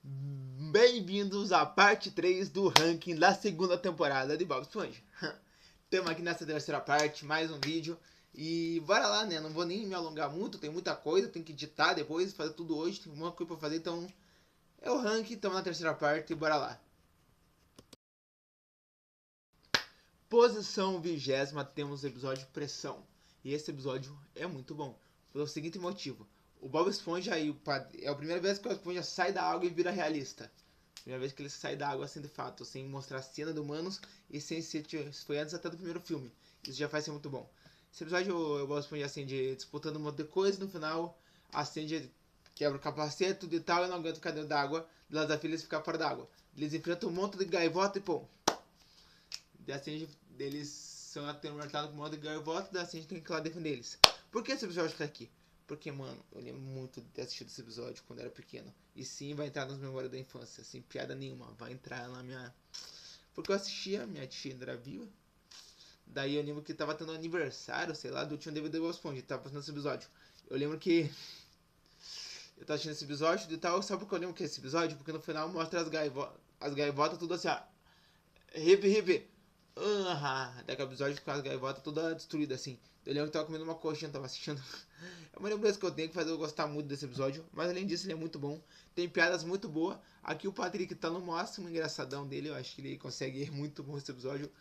Bem-vindos à parte 3 do ranking da segunda temporada de Bob Esponja. Estamos aqui nessa terceira parte, mais um vídeo. E bora lá, né? Não vou nem me alongar muito, tem muita coisa, tem que editar depois, fazer tudo hoje, tem muita coisa pra fazer, então é o ranking, estamos na terceira parte e bora lá. Posição 20ª, temos o episódio Pressão. E esse episódio é muito bom, pelo seguinte motivo. O Bob Esponja é a primeira vez que o Bob Esponja sai da água e vira realista. Primeira vez que ele sai da água assim de fato, sem mostrar a cena de humanos e sem ser. Foi antes até do primeiro filme. Isso já faz ser muito bom. Esse episódio eu gosto de assim, de disputando um monte de coisa no final, acende, quebra o capacete tudo e tal, e não aguenta ficar dentro da água, do lado da filha eles ficar fora da água. Eles enfrentam um monte de gaivota e pô. Acende, eles são atemortados com um monte de gaivota, e assim a gente tem que ir lá defender eles. Por que esse episódio tá aqui? Porque, mano, eu lembro muito de ter assistido esse episódio quando era pequeno. E sim, vai entrar nas memórias da infância, sem piada nenhuma. Vai entrar na minha. Porque eu assistia, minha tia ainda era viva. Daí eu lembro que tava tendo aniversário, sei lá, do tio DVD do Bob Esponja, tava passando esse episódio. Eu lembro que. Eu tava assistindo esse episódio e tal, sabe por que eu lembro que é esse episódio? Porque no final mostra as gaivotas tudo assim, ó. Hip hip. Daquele episódio com as gaivotas toda destruída assim. Eu lembro que tava comendo uma coxinha, tava assistindo. É uma lembrança que eu tenho que fazer eu gostar muito desse episódio. Mas além disso, ele é muito bom. Tem piadas muito boas. Aqui o Patrick tá no máximo engraçadão dele. Eu acho que ele consegue ir muito bom esse episódio.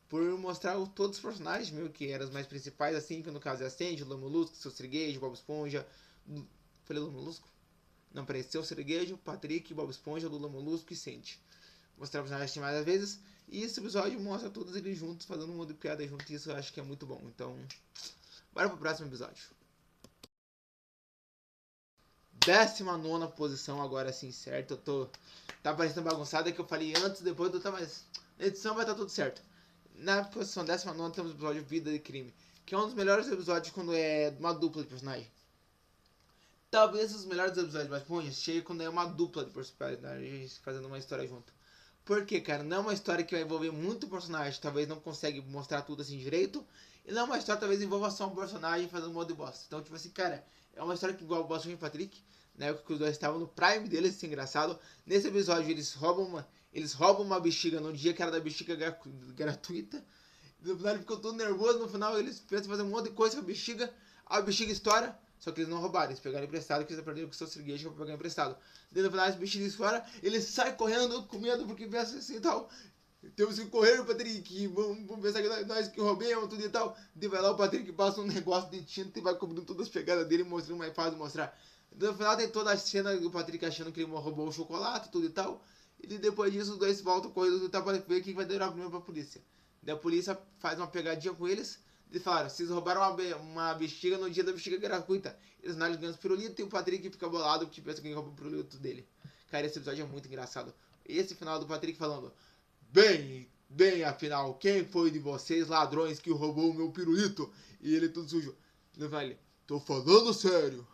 Por mostrar todos os personagens meio que eram os mais principais, assim, que no caso é a Sandy, o Lomolusco, o Seu Siriguejo, Bob Esponja. Falei Lomolusco? Não, peraí, Seu Siriguejo, Patrick, Bob Esponja, Lula Molusco e Sandy. Mostrar os personagens mais vezes. E esse episódio mostra todos eles juntos, fazendo um monte de piada junto. E isso eu acho que é muito bom. Então, bora pro próximo episódio. 19ª posição, agora sim, certo? Eu tô. Tá parecendo bagunçado, é que eu falei antes, depois do. Tá, mas na edição vai estar tudo certo. Na posição 19ª temos o episódio Vida de Crime, que é um dos melhores episódios quando é uma dupla de personagem. Talvez os melhores episódios de Bob Esponja chegue quando é uma dupla de personagens fazendo uma história junto. Porque, cara, não é uma história que vai envolver muito personagem, talvez não consegue mostrar tudo assim direito. E não é uma história talvez envolva só um personagem fazendo um monte de bosta. Então, tipo assim, cara, é uma história que igual o Bob e o Patrick, na época que os dois estavam no prime deles, isso é engraçado. Nesse episódio eles roubam uma bexiga no dia que era da bexiga gratuita. No final ele ficou todo nervoso, no final eles pensam em fazer um monte de coisa com a bexiga estoura. Só que eles não roubaram, eles pegaram emprestado, que eles aprenderam com o seu siriguejo pra pegar emprestado. Daí no final, esse bichinho fora, ele sai correndo com medo porque pensa assim e tal. Temos que correr, Patrick, vamos pensar que nós que roubemos tudo e tal. Daí vai lá, o Patrick passa um negócio de tinta e vai cobrindo todas as pegadas dele, mostrando mais fácil de mostrar. Daí no final tem toda a cena do Patrick achando que ele roubou o chocolate, tudo e tal. E depois disso, os dois voltam correndo e tal para ver quem vai dar o primeiro pra polícia. Daí a polícia faz uma pegadinha com eles. Eles falaram, vocês roubaram uma bexiga no dia da bexiga gratuita. Eles não ganham os pirulitos e o Patrick fica bolado porque pensa que quem roubou o pirulito dele. Cara, esse episódio é muito engraçado. Esse final do Patrick falando, bem, afinal, quem foi de vocês ladrões que roubou o meu pirulito? E ele tudo sujo. Não vale, tô falando sério.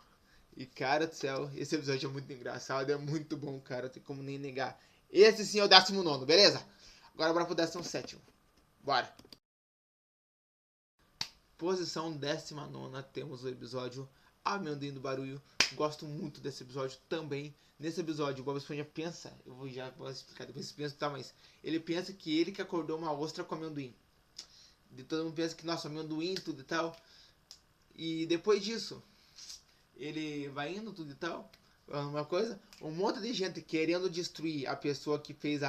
E cara do céu, esse episódio é muito engraçado, é muito bom, cara, tem como nem negar. Esse sim é o 19º, beleza? Agora bora pro 17º. Bora. Posição 19ª, temos o episódio Amendoim do Barulho. Gosto muito desse episódio também. Nesse episódio, o Bob Esponja pensa, já vou explicar depois se pensa, tá, mas ele pensa que ele que acordou uma ostra com amendoim. E todo mundo pensa que, nossa, amendoim, tudo e tal. E depois disso, ele vai indo, tudo e tal, uma coisa, um monte de gente querendo destruir a pessoa que fez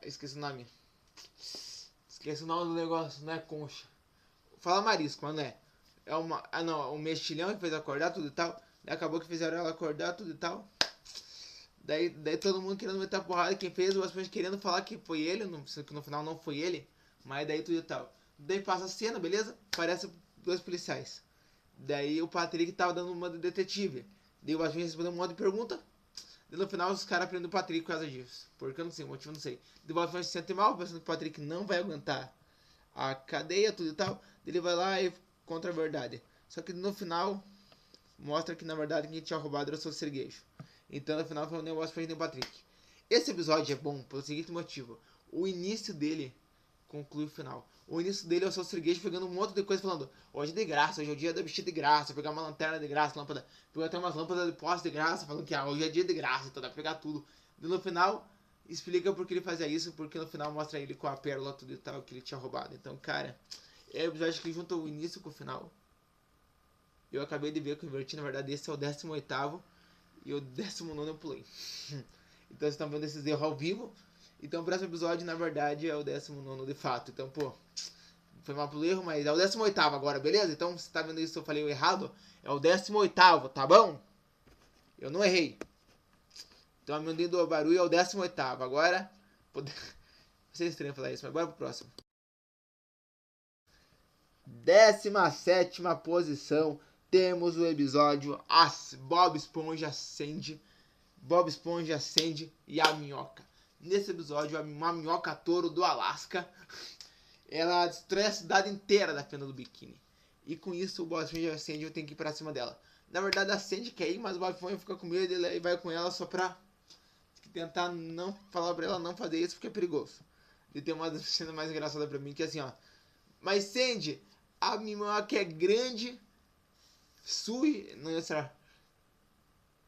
esqueci o nome. Esqueci o nome do negócio, não é concha. Fala marisco, mas não é. É uma. Ah não, o mexilhão que fez acordar tudo e tal. Daí acabou que fizeram ela acordar tudo e tal. Daí todo mundo querendo meter a porrada. Quem fez o Esponja querendo falar que foi ele. Que no final não foi ele. Mas daí tudo e tal. Daí passa a cena, beleza? Parece dois policiais. Daí o Patrick tava dando uma de detetive. Daí o Esponja respondeu um monte de pergunta. E no final os caras prendem o Patrick por causa disso. Porque eu não sei, o motivo eu não sei. Daí o Esponja se sente mal, pensando que o Patrick não vai aguentar a cadeia, tudo e tal. Ele vai lá e contra a verdade. Só que no final mostra que na verdade quem tinha roubado era o seu siriguejo. Então no final foi um negócio pra gente o Patrick. Esse episódio é bom pelo seguinte motivo. O início dele conclui o final. O início dele é o seu Sirigueijo pegando um monte de coisa falando: hoje é de graça, hoje é o dia da bichinha de graça, pegar uma lanterna de graça, lâmpada, pegar até umas lâmpadas de poste de graça, falando que hoje é dia de graça, então dá pra pegar tudo. E no final, explica por que ele fazia isso, porque no final mostra ele com a pérola tudo e tal que ele tinha roubado. Então, cara, é o episódio que junta o início com o final. Eu acabei de ver que eu inverti, na verdade esse é o 18º e o 19º eu pulei. Então vocês estão vendo esses erros ao vivo. Então o próximo episódio, na verdade, é o 19º de fato. Então, pô, foi mal pro erro, mas é o 18º agora, beleza? Então, se tá vendo isso, eu falei errado, é o 18º, tá bom? Eu não errei. Então, a menina do barulho é o 18º. Agora, vai ser estranho falar isso, mas bora pro próximo. 17ª posição, temos o episódio Bob Esponja acende e a minhoca. Nesse episódio, uma minhoca touro do Alasca, ela destrói a cidade inteira da Fenda do Biquíni. E com isso, o Bob Esponja acende e tem que ir pra cima dela. Na verdade, a Sandy quer ir, mas o Bob Esponja fica com medo e vai com ela só pra tentar não falar pra ela não fazer isso, porque é perigoso. E tem uma cena mais engraçada pra mim, que é assim, ó. Mas Sandy, a minhoca é grande, não será?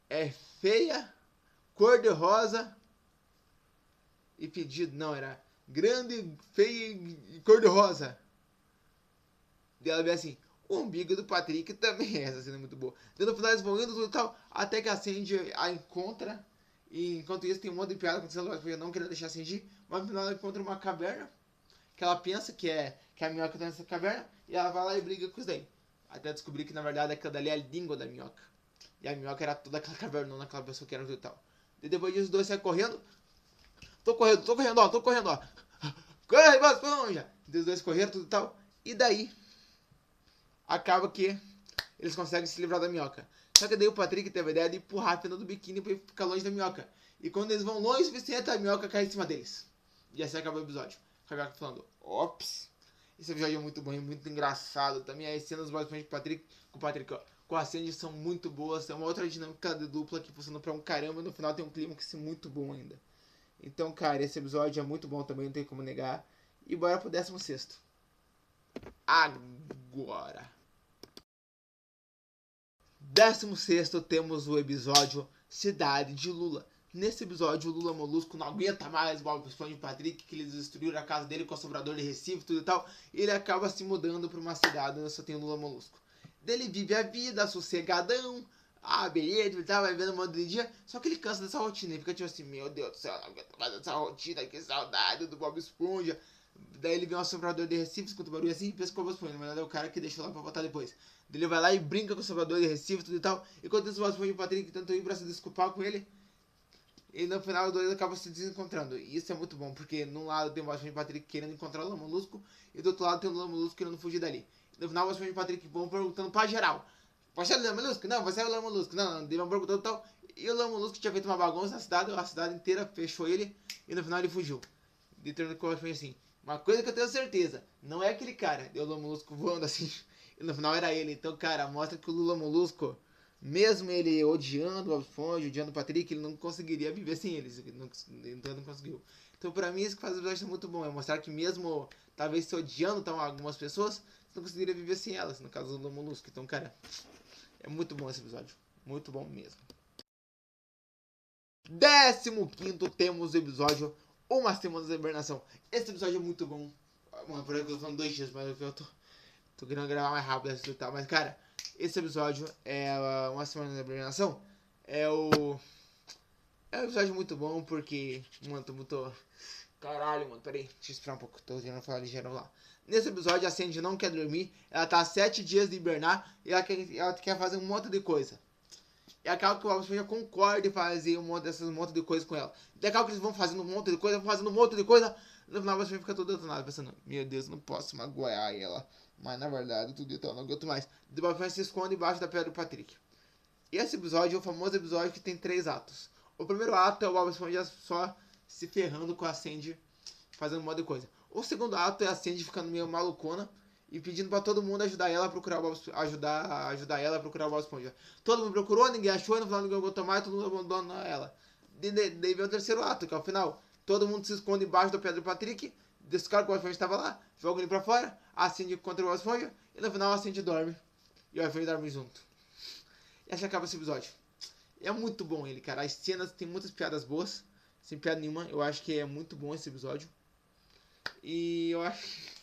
É feia, cor de rosa e pedido, não, era grande, feia e cor de rosa. E ela vê assim, o umbigo do Patrick também é, essa cena é muito boa. Daí no final eles vão indo tudo e tal, até que a Sandy a encontra. E enquanto isso tem um monte de piada acontecendo, porque eu não queria deixar a Sandy ir, mas no final ela encontra uma caverna, que ela pensa que a minhoca tá nessa caverna, e ela vai lá e briga com os daí. Até descobrir que na verdade aquela dali é a língua da minhoca. E a minhoca era toda aquela cavernona, aquela pessoa que era e tal. E depois disso, os dois saem correndo. Tô correndo, ó. Corre, Bob Esponja! E os dois correram, tudo e tal. E daí, acaba que eles conseguem se livrar da minhoca. Só que daí o Patrick teve a ideia de empurrar a Fenda do Biquíni pra ficar longe da minhoca. E quando eles vão longe o suficiente, a minhoca cai em cima deles. E assim acaba o episódio. O minhoca falando, ops. Esse episódio é muito bom e muito engraçado. Também as cenas do Bob Esponja com o Patrick, ó, com a Sandy são muito boas. É uma outra dinâmica de dupla que funciona pra um caramba. E no final tem um clima que é muito bom ainda. Então, cara, esse episódio é muito bom também, não tem como negar. E bora pro 16º. Agora. 16º temos o episódio Cidade de Lula. Nesse episódio, o Lula Molusco não aguenta mais o Bob Esponja e o Patrick, que eles destruíram a casa dele com o sobrador de Recife, tudo e tal. E ele acaba se mudando pra uma cidade onde só tem o Lula Molusco. Ele vive a vida, sossegadão, beleza e tal, vai vendo um monte de dia. Só que ele cansa dessa rotina, ele fica tipo assim, meu Deus do céu, não aguento mais essa rotina, que saudade do Bob Esponja. Daí ele vê um sobrador de Recife, escuta o barulho assim e pensa que o Bob Esponja, na verdade é o cara que deixou lá pra voltar depois. Daí ele vai lá e brinca com o sobrador de Recife, tudo e tal. Enquanto isso, o Bob Esponja e o Patrick tentam ir pra se desculpar com ele. E no final os dois acabam se desencontrando. E isso é muito bom, porque num lado tem o Bob Esponja e o Patrick querendo encontrar o Lula Molusco, e do outro lado tem o Lula Molusco querendo fugir dali. No final, o Bob Esponja e o Patrick vão perguntando pra geral: você é o Lula Molusco? Não, você é o Lula Molusco. Não, eles vão perguntando e tal. E o Lula Molusco tinha feito uma bagunça na cidade, a cidade inteira fechou ele, e no final ele fugiu. E terminou com o Bob Esponja assim: uma coisa que eu tenho certeza, não é aquele cara. Deu o Lula Molusco voando assim, e no final era ele. Então, cara, mostra que o Lula Molusco, mesmo ele odiando o Bob Esponja, odiando o Patrick, ele não conseguiria viver sem eles. Então ele não conseguiu. Então pra mim isso que faz o episódio ser muito bom. É mostrar que mesmo, talvez se odiando algumas pessoas, você não conseguiria viver sem elas. No caso do Molusco. Então, cara, é muito bom esse episódio. Muito bom mesmo. 15º temos o episódio Uma Semana de Hibernação. Esse episódio é muito bom. Mano, por aí que eu tô falando 2 dias, mas eu tô querendo gravar mais rápido e tal. Mas, cara, esse episódio é Uma Semana de Hibernação. É um episódio muito bom porque, mano, tô muito... Caralho, mano, peraí, deixa eu esperar um pouco, tô querendo falar ligeiro lá. Nesse episódio, a Sandy não quer dormir, ela tá 7 dias de hibernar e ela quer fazer um monte de coisa. E acaba que o Bob Esponja concorda em fazer um monte de coisa com ela. E acaba que eles vão fazendo um monte de coisa, no final o Bob Esponja fica todo detonado, pensando, meu Deus, não posso magoar ela. Mas na verdade, tudo então, não aguento mais. E o Bob Esponja se esconde embaixo da pedra do Patrick. E esse episódio é o famoso episódio que tem 3 atos. O primeiro ato é o Bob Esponja só se ferrando com a Sandy, fazendo um monte de coisa. O segundo ato é a Sandy ficando meio malucona e pedindo pra todo mundo ajudar ela a procurar o Bob Esponja, ajudar ela a procurar o Bob Esponja. Todo mundo procurou, ninguém achou, e no final ninguém aguentou mais, todo mundo abandonou ela. Daí vem o terceiro ato, que é o final. Todo mundo se esconde embaixo da pedra do Patrick, descobre que o Bob Esponja estava lá, joga ele pra fora, acende contra o Bob Esponja, e no final acende e dorme. E o Bob Esponja dorme junto. E assim acaba esse episódio. É muito bom ele, cara. As cenas tem muitas piadas boas, sem piada nenhuma. Eu acho que é muito bom esse episódio. E eu acho que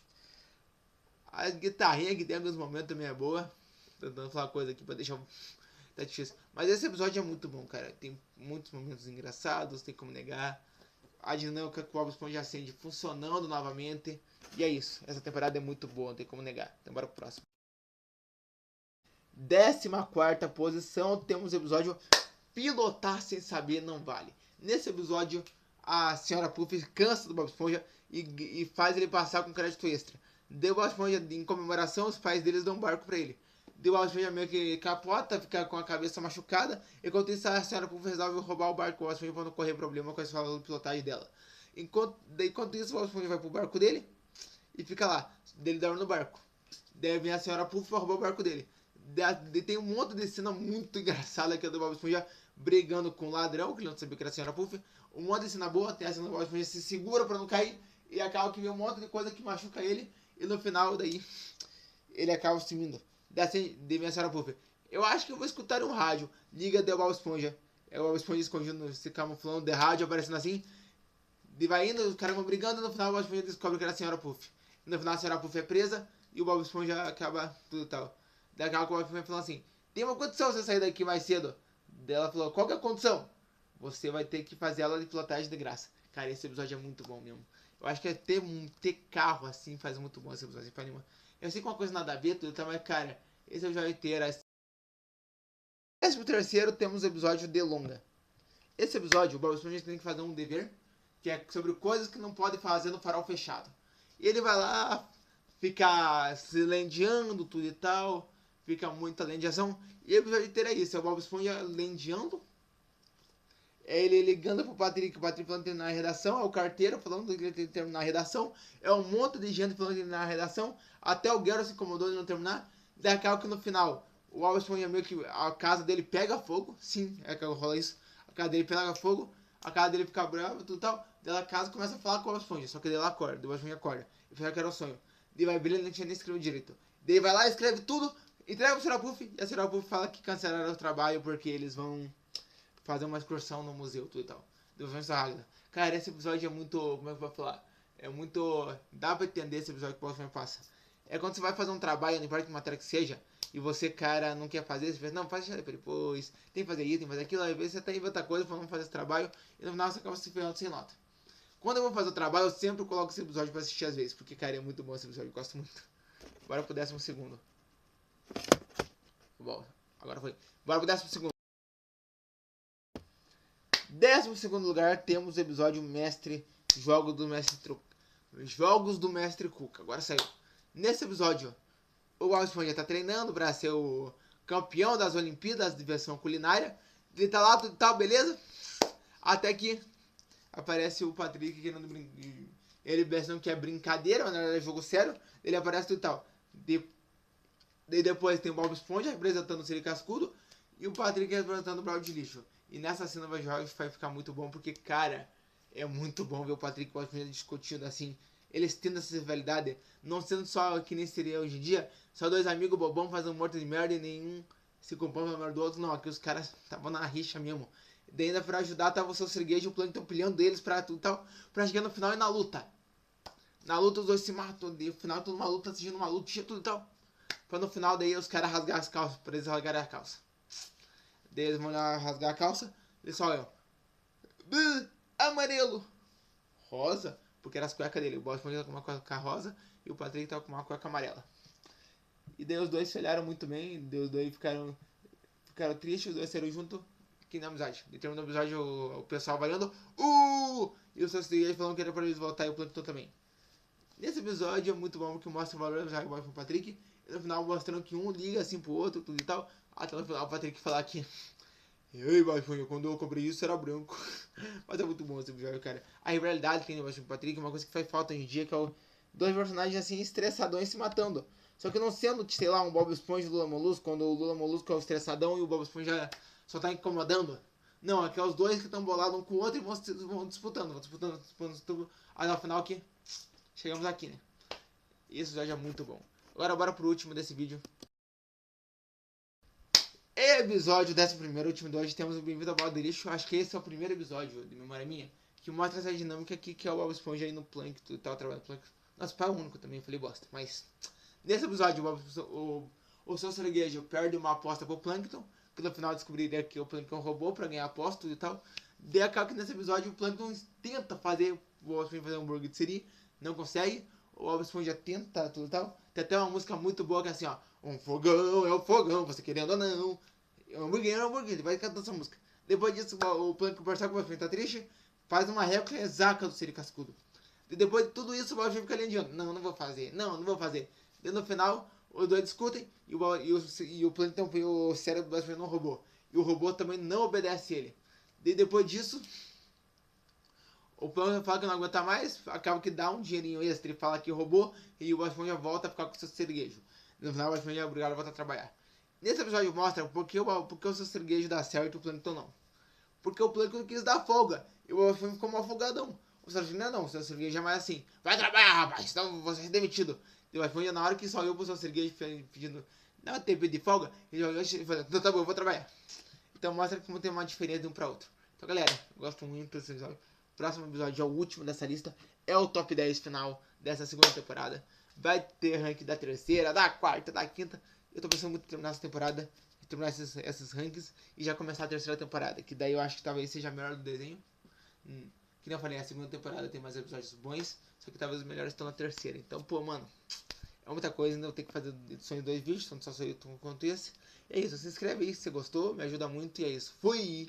a guitarrinha que tem em alguns momentos também é boa. Tô tentando falar coisa aqui pra deixar... Tá difícil. Mas esse episódio é muito bom, cara. Tem muitos momentos engraçados, tem como negar. A dinâmica que o Bob Esponja acende funcionando novamente. E é isso. Essa temporada é muito boa, não tem como negar. Então bora pro próximo. 14ª posição, temos o episódio Pilotar Sem Saber Não Vale. Nesse episódio, a senhora Puff cansa do Bob Esponja e faz ele passar com crédito extra. Deu o Bob Esponja, em comemoração, os pais deles dão um barco pra ele. Deu o Bob Esponja meio que capota, fica com a cabeça machucada. Enquanto isso, a senhora Puff resolve roubar o barco do Bob Esponja pra não correr problema com a escola de pilotagem dela. Enquanto isso, o Bob Esponja vai pro barco dele e fica lá. Ele dorme no barco. Daí vem a senhora Puff pra roubar o barco dele. Tem um monte de cena muito engraçada que é do Bob Esponja brigando com o ladrão, que ele não sabia que era a senhora Puff. Um monte de cena boa, tem a cena do Bob Esponja se segura pra não cair e acaba que vem um monte de coisa que machuca ele e no final daí ele acaba sumindo. Daí vem a senhora Puff. Eu acho que eu vou escutar um rádio. Liga de Bob Esponja. É o Bob Esponja escondido, se camuflando de rádio, aparecendo assim. E vai indo, os caras vão brigando e no final o Bob Esponja descobre que era a senhora Puff. E no final a senhora Puff é presa e o Bob Esponja acaba tudo tal. Daí aquela que o Bob Esponja falou assim: tem uma condição você sair daqui mais cedo. Daí ela falou: qual que é a condição? Você vai ter que fazer aula de pilotagem de graça. Cara, esse episódio é muito bom mesmo. Eu acho que é ter carro assim faz muito bom esse episódio. Eu sei que uma coisa nada a ver, tudo, tá, mas cara, esse episódio inteiro. 13º temos o episódio de longa. Esse episódio, o Bob Esponja tem que fazer um dever que é sobre coisas que não pode fazer no farol fechado. E ele vai lá, fica se lendeando, tudo e tal. Fica muita lendeação. E o episódio inteiro é isso: é o Bob Esponja lendeando. É ele ligando pro Patrick, o Patrick falando que terminar a redação. É o carteiro falando que ele tem que terminar a redação. É um monte de gente falando que ele terminar a redação. Até o Gero se incomodou de não terminar. Daí acaba que no final, o Bob Esponja meio que a casa dele pega fogo. Sim, é que rola isso. A casa dele pega fogo. A casa dele fica brava, tudo tal. Daí a casa começa a falar com o Bob Esponja. Só que daí ela acorda. Daí o Bob Esponja acorda. E pensa que era um sonho. Daí vai brilhando, não tinha nem escrevido direito. Daí vai lá, escreve tudo. Entrega pro Sr. Puff. E a Sr. Puff fala que cancelaram o trabalho porque eles vão fazer uma excursão no museu, tudo e tal. Devolvendo essa rápida. Cara, esse episódio é muito... Como é que eu vou falar? É muito... Dá pra entender esse episódio que o Bob passa. É quando você vai fazer um trabalho, não importa que matéria que seja, e você, cara, não quer fazer, você pensa, não, faz isso depois, tem que fazer isso, tem que fazer aquilo, às vezes você tá inventando coisa pra não fazer esse trabalho, e no final você acaba se ferrando sem nota. Quando eu vou fazer o trabalho, eu sempre coloco esse episódio pra assistir às vezes, porque, cara, é muito bom esse episódio, eu gosto muito. Bora pro 12º. Bom, agora foi. Bora pro 12º. 12º lugar, temos o episódio Mestre... Jogos do Mestre Cuca. Agora saiu. Nesse episódio, o Bob Esponja tá treinando pra ser o campeão das Olimpíadas de versão culinária. Ele tá lá, tudo tal, beleza? Até que aparece o Patrick querendo brincar. Ele pensando que é brincadeira, mas na verdade é jogo sério. Ele aparece tudo tal. Daí depois tem o Bob Esponja representando o Siri Cascudo e o Patrick representando o Balde de Lixo. E nessa cena vai ficar muito bom, porque, cara, é muito bom ver o Patrick e o Bob Esponja discutindo assim. Eles tendo essa rivalidade, não sendo só que nem seria hoje em dia, só dois amigos bobão fazendo morto de merda e nenhum se compõe pelo melhor do outro. Não, aqui os caras estavam na rixa mesmo. Daí ainda pra ajudar tava o seu Serguejo e o Plankton pilhando eles pra tudo tal, pra chegar no final e na luta. Na luta os dois se matam, e no final toda uma luta, assistindo uma luta, tinha tudo e tal. Pra no final daí os caras rasgarem as calças, pra eles rasgarem a calça. Daí eles vão lá rasgar a calça, eles só olham. Amarelo. Rosa, porque era as cuecas dele. O Bob Esponja tava com uma cueca rosa e o Patrick tava com uma cueca amarela. E daí os dois se olharam muito bem, os dois ficaram tristes, os dois saíram junto, que na amizade. E terminou o episódio, o pessoal valendo, e os seus três falando que era pra eles voltar e o Plankton também. Nesse episódio é muito bom porque mostra o valor do Bob e o Patrick, e no final mostrando que um liga assim pro outro, tudo e tal, até no final o Patrick falar que ei, Bob Esponja, quando eu comprei isso era branco. Mas é muito bom esse episódio, cara. A rivalidade que tem no Bob Esponja e o Patrick é uma coisa que faz falta hoje em dia, que é o dois personagens assim estressadões se matando. Só que não sendo, sei lá, um Bob Esponja e o Lula Molusco, quando o Lula Molusco é o estressadão e o Bob Esponja só tá incomodando. Não, aqui é os dois que estão bolados um com o outro e vão disputando. Aí no final aqui chegamos aqui, né? Esse episódio é muito bom. Agora bora pro último desse vídeo. Episódio 11º, último de hoje, temos o Bem-vindo ao Balde do Lixo. Acho que esse é o primeiro episódio de memória minha que mostra essa dinâmica aqui, que é o Bob Esponja aí no Plankton e tal, trabalhando no Plankton. Nossa, pai é o único também, falei bosta. Mas nesse episódio, o seu Cereguejo perde uma aposta pro Plankton, que no final descobriria que o Plankton roubou pra ganhar a aposta e tal. Daí acaba que nesse episódio o Plankton tenta fazer o Bob Esponja fazer um hambúrguer de siri, não consegue. O Bob Esponja tenta tudo e tal. Tem até uma música muito boa que é assim, ó. Um fogão é um fogão, você querendo ou não. É um hambúrguer, é um hambúrguer, ele vai cantar essa música. Depois disso, o Plankton percebe que o Bob Esponja tá triste, faz uma réplica exata do Siri Cascudo. E depois de tudo isso, o Bob Esponja fica lendando. Não, não vou fazer. Não, não vou fazer. E no final, os dois discutem e o Plankton e o cérebro do Bob Esponja não roubou. E o robô também não obedece ele. E depois disso, o Plankton fala que não aguenta mais, acaba que dá um dinheirinho extra e fala que roubou, e o Bob Esponja volta a ficar com o seu siriguejo. No final, o Bob Esponja é obrigado a voltar a trabalhar. Nesse episódio mostra porque o seu siriguejo dá certo e o Plankton não. Porque o Plankton quis dar folga, e o Bob Esponja ficou mal folgadão. O seu siriguejo não, o seu siriguejo é mais assim, vai trabalhar, rapaz, senão você é demitido. E o Bob Esponja, na hora que só olhou pro seu siriguejo pedindo, não tempo de folga, ele olhou e falou, então tá bom, eu vou trabalhar. Então mostra como tem uma diferença de um pra outro. Então galera, eu gosto muito desse episódio. Próximo episódio é o último dessa lista. É o top 10 final dessa segunda temporada. Vai ter rank da terceira, da quarta, da quinta. Eu tô pensando muito em terminar essa temporada, terminar esses rankings e já começar a terceira temporada. Que daí eu acho que talvez seja a melhor do desenho. Que nem eu falei, a segunda temporada tem mais episódios bons. Só que talvez os melhores estão na terceira. Então, pô, mano, é muita coisa. Ainda eu tenho que fazer edições de 2 vídeos, então só sou eu quanto esse. E é isso, se inscreve aí se você gostou, me ajuda muito. E é isso, fui!